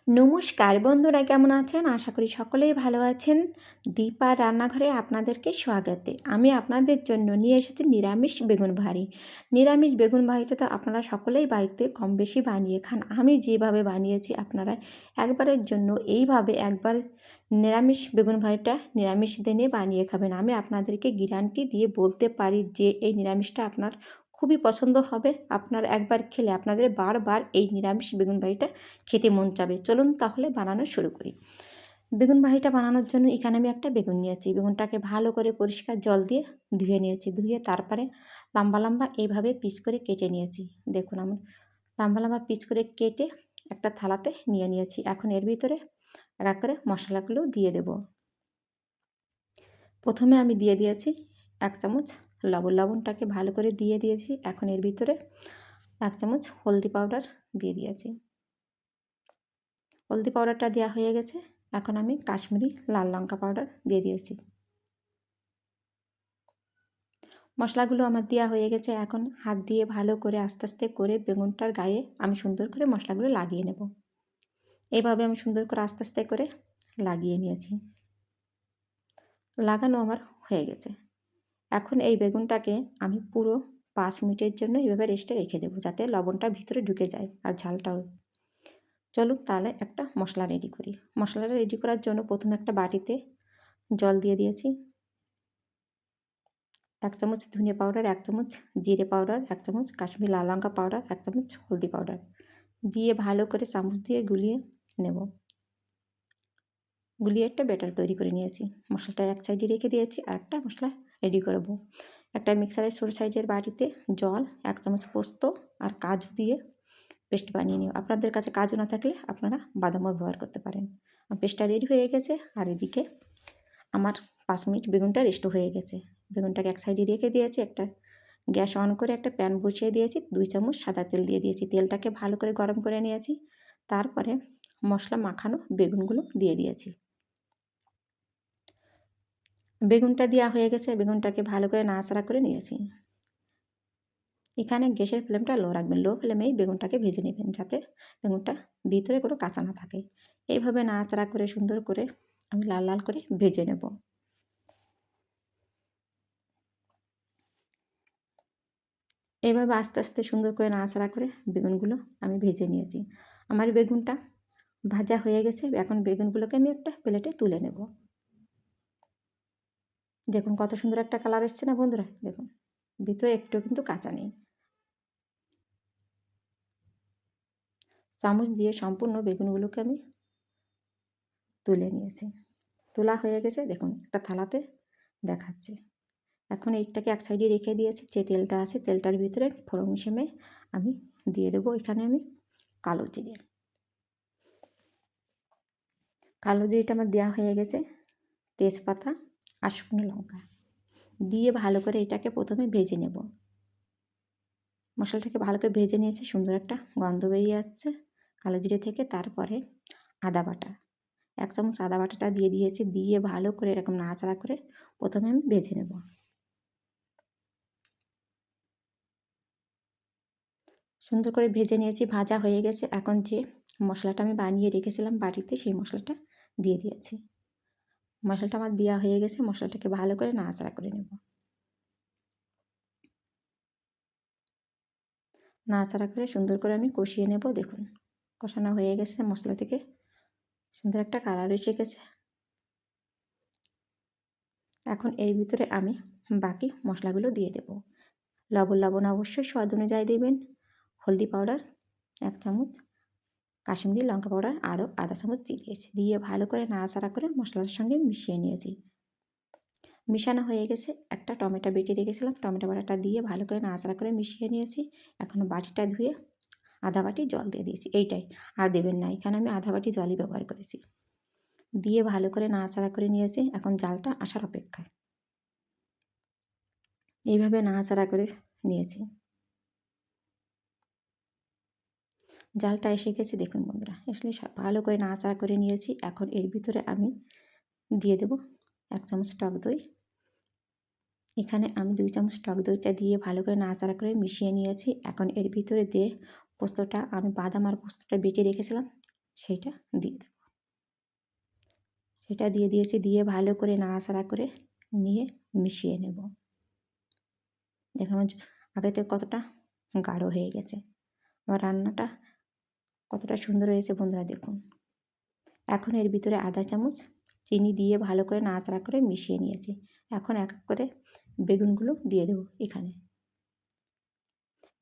নমস্কার বন্ধুরা, কেমন আছেন? আশা করি সকলেই ভালো আছেন। দীপার রান্নাঘরে আপনাদেরকে স্বাগতে। আমি আপনাদের জন্য নিয়ে এসেছি নিরামিষ বেগুন ভাজি। নিরামিষ বেগুন ভাজিটা তো আপনারা সকলেই বাড়িতে কম বেশি বানিয়ে খান। আমি যেভাবে বানিয়েছি আপনারা একবারের জন্য এইভাবে একবার নিরামিষ বেগুন ভাজিটা নিরামিষ দিনে বানিয়ে খাবেন। আমি আপনাদেরকে গ্যারান্টি দিয়ে বলতে পারি যে এই নিরামিষটা আপনার খুবই পছন্দ হবে। আপনারা একবার খেলে আপনাদের বারবার এই নিরামিষ বেগুন ভাজিটা খেতে মন চাবে। চলুন তাহলে বানানো শুরু করি। বেগুন ভাজিটা বানানোর জন্য এখানে আমি একটা বেগুন নিয়েছি। বেগুনটাকে ভালো করে পরিষ্কার জল দিয়ে ধুয়ে নিয়েছি। ধুয়ে তারপরে লম্বা লম্বা এইভাবে পিস করে কেটে নিয়েছি। দেখুন আমি লম্বা লম্বা পিস করে কেটে একটা থালাতে নিয়ে নিয়েছি। এখন এর ভিতরে এক এক করে মশলাগুলো দিয়ে দেব। প্রথমে আমি দিয়ে দিয়েছি 1 চামচ লবণ। লবণটাকে ভালো করে দিয়ে দিয়েছি। এখন এর ভিতরে 1 চামচ হলদি পাউডার দিয়ে দিয়েছি। হলদি পাউডারটা দেওয়া হয়ে গেছে। এখন আমি কাশ্মীরি লাল লঙ্কা পাউডার দিয়ে দিয়েছি। মশলাগুলো আমার দেওয়া হয়ে গেছে। এখন হাত দিয়ে ভালো করে আস্তে আস্তে করে বেগুনটার গায়ে আমি সুন্দর করে মশলাগুলো লাগিয়ে নেব। এইভাবে আমি সুন্দর করে আস্তে আস্তে করে লাগিয়ে নিয়েছি। লাগানো আমার হয়ে গেছে। এখন এই বেগুনটাকে আমি পুরো 5 মিনিটের জন্য এইভাবে রেস্টে রেখে দেবো, যাতে লবণটা ভিতরে ঢুকে যায় আর ঝালটাও। চলুন তাহলে একটা মশলা রেডি করি। মশলাটা রেডি করার জন্য প্রথমে একটা বাটিতে জল দিয়ে দিয়েছি। 1 চামচ ধনিয়া পাউডার, 1 চামচ জিরে পাউডার, 1 চামচ কাশ্মীরি লাল লঙ্কা পাউডার, 1 চামচ হলদি পাউডার দিয়ে ভালো করে চামচ দিয়ে গুলিয়ে নেব। গুলিয়ে একটা ব্যাটার তৈরি করে নিয়েছি। মশলাটা এক সাইডে রেখে দিয়েছি। আর একটা মশলা রেডি করব। একটা মিক্সারের ছোটো সাইজের বাটিতে জল, 1 চামচ পোস্ত আর কাজু দিয়ে পেস্ট বানিয়ে নিও। আপনাদের কাছে কাজু না থাকলে আপনারা বাদামও ব্যবহার করতে পারেন। পেস্টটা রেডি হয়ে গেছে। আর এদিকে আমার 5 মিনিট বেগুনটা রেস্ট হয়ে গেছে। বেগুনটাকে এক সাইডে রেখে দিয়েছি। একটা গ্যাস অন করে একটা প্যান বসিয়ে দিয়েছি। 2 চামচ সাদা তেল দিয়ে দিয়েছি। তেলটাকে ভালো করে গরম করে নিয়েছি। তারপরে মশলা মাখানো বেগুনগুলো দিয়ে দিয়েছি। বেগুনটা দেওয়া হয়ে গেছে। বেগুনটাকে ভালো করে নাড়াচাড়া করে নিয়েছি। এখানে গ্যাসের ফ্লেমটা লো রাখবেন। লো ফ্লেমেই বেগুনটাকে ভেজে নেবেন, যাতে বেগুনটা ভিতরে কোনো কাঁচা না থাকে। এইভাবে নাড়াচাড়া করে সুন্দর করে আমি লাল লাল করে ভেজে নেব। এভাবে আস্তে আস্তে সুন্দর করে নাড়াচাড়া করে বেগুনগুলো আমি ভেজে নিয়েছি। আমার বেগুনটা ভাজা হয়ে গেছে। এখন বেগুনগুলোকে আমি একটা প্লেটে তুলে নেব। দেখুন কত সুন্দর একটা কালার এসছে না বন্ধুরা? দেখুন ভিতরে একটুও কিন্তু কাঁচা নেই। চামচ দিয়ে সম্পূর্ণ বেগুনগুলোকে আমি তুলে নিয়েছি। তোলা হয়ে গেছে। দেখুন একটা থালাতে দেখাচ্ছে। এখন এইটাকে এক সাইডে রেখে দিয়েছি। যে তেলটা আছে তেলটার ভিতরে ফোড়ন হিসেবে আমি দিয়ে দেবো এখানে আমি কালো জিরে। কালো জিরেটা আমার দেওয়া হয়ে গেছে। তেজপাতা আর শুকনো লঙ্কা দিয়ে ভালো করে এটাকে প্রথমে ভেজে নেব। মশলাটাকে ভালো করে ভেজে নিয়েছি। সুন্দর একটা গন্ধ বেরিয়ে আসছে কালো জিরে থেকে। তারপরে আদা বাটা 1 চামচ আদা বাটাটা দিয়ে দিয়েছি। দিয়ে ভালো করে এরকম নাড়াচাড়া করে প্রথমে আমি ভেজে নেব। সুন্দর করে ভেজে নিয়েছি। ভাজা হয়ে গেছে। এখন যে মশলাটা আমি বানিয়ে রেখেছিলাম বাটিতে, সেই মশলাটা দিয়ে দিয়েছি। মশলাটা আমার দেওয়া হয়ে গেছে। মশলাটাকে ভালো করে নাড়াচাড়া করে নেব। নাড়াচাড়া করে সুন্দর করে আমি কষিয়ে নেব। দেখুন কষানো হয়ে গেছে। মশলা থেকে সুন্দর একটা কালার এসে গেছে। এখন এর ভিতরে আমি বাকি মশলাগুলো দিয়ে দেব। লবণ অবশ্যই স্বাদ অনুযায়ী দেবেন। হলদি পাউডার 1 চামচ, কাশ্মীরি লঙ্কা পাউডার আরও আধা চামচ দিয়ে দিয়েছি। দিয়ে ভালো করে নাড়াচাড়া করে মশলার সঙ্গে মিশিয়ে নিয়েছি। মিশানো হয়ে গেছে। একটা টমেটো বেটে রেখেছিলাম। টমেটো বাটাটা দিয়ে ভালো করে নাড়াচাড়া করে মিশিয়ে নিয়েছি। এখন বাটিটা ধুয়ে আধা বাটি জল দিয়ে দিয়েছি। এইটাই, আর দেবেন না। এখানে আমি আধা বাটি জলই ব্যবহার করেছি। দিয়ে ভালো করে নাড়াচাড়া করে নিয়েছি। এখন জালটা আসার অপেক্ষায়। এইভাবে নাড়াচাড়া করে নিয়েছি। জালটা এসে গেছে। দেখুন বন্ধুরা, আসলে ভালো করে নাড়াচাড়া করে নিয়েছি। এখন এর ভিতরে আমি দিয়ে দেব 1 চামচ টক দই। এখানে আমি 2 চামচ টক দইটা দিয়ে ভালো করে নাড়াচাড়া করে মিশিয়ে নিয়েছি। এখন এর ভিতরে দিয়ে পোস্তটা আমি বাদাম আর পোস্তটা বেটে রেখেছিলাম সেইটা দিয়ে দেব। সেটা দিয়ে দিয়েছি, দিয়ে ভালো করে নাড়াচাড়া করে নিয়ে মিশিয়ে নেব। দেখুন আমার আগে থেকে কতটা গাঢ় হয়ে গেছে। আমার রান্নাটা কতটা সুন্দর হয়েছে বন্ধুরা দেখুন। এখন এর ভিতরে আধা চামচ চিনি দিয়ে ভালো করে নাড়াচাড়া করে মিশিয়ে নিয়েছি। এখন এক এক করে বেগুনগুলো দিয়ে দেবো এখানে।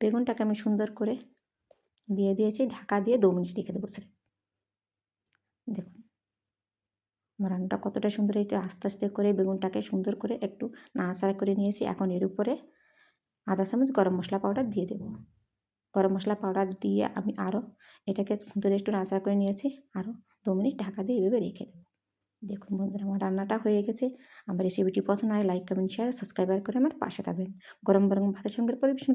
বেগুনটাকে আমি সুন্দর করে দিয়ে দিয়েছি, ঢাকা দিয়ে 2 মিনিট রেখে দেবো স্যার। দেখুন আমার রান্নাটা কতটা সুন্দর হয়েছে। আস্তে আস্তে করে বেগুনটাকে সুন্দর করে একটু নাড়াচাড়া করে নিয়েছি। এখন এর উপরে আধা চামচ গরম মশলা পাউডার দিয়ে দেবো। গরম মশলা পাউডার দিয়ে আমি আরও এটাকে সুন্দর একটু নাড়াচাড়া করে নিয়েছি। আরও 2 মিনিট ঢাকা দিয়ে এভাবে রেখে দেবো। দেখুন বন্ধুরা আমার রান্নাটা হয়ে গেছে। আমার রেসিপিটি পছন্দ হয় লাইক, কমেন্ট, শেয়ার, সাবস্ক্রাইব করে আমার পাশে থাকবেন। গরম গরম ভাতের সঙ্গে পরিবেশন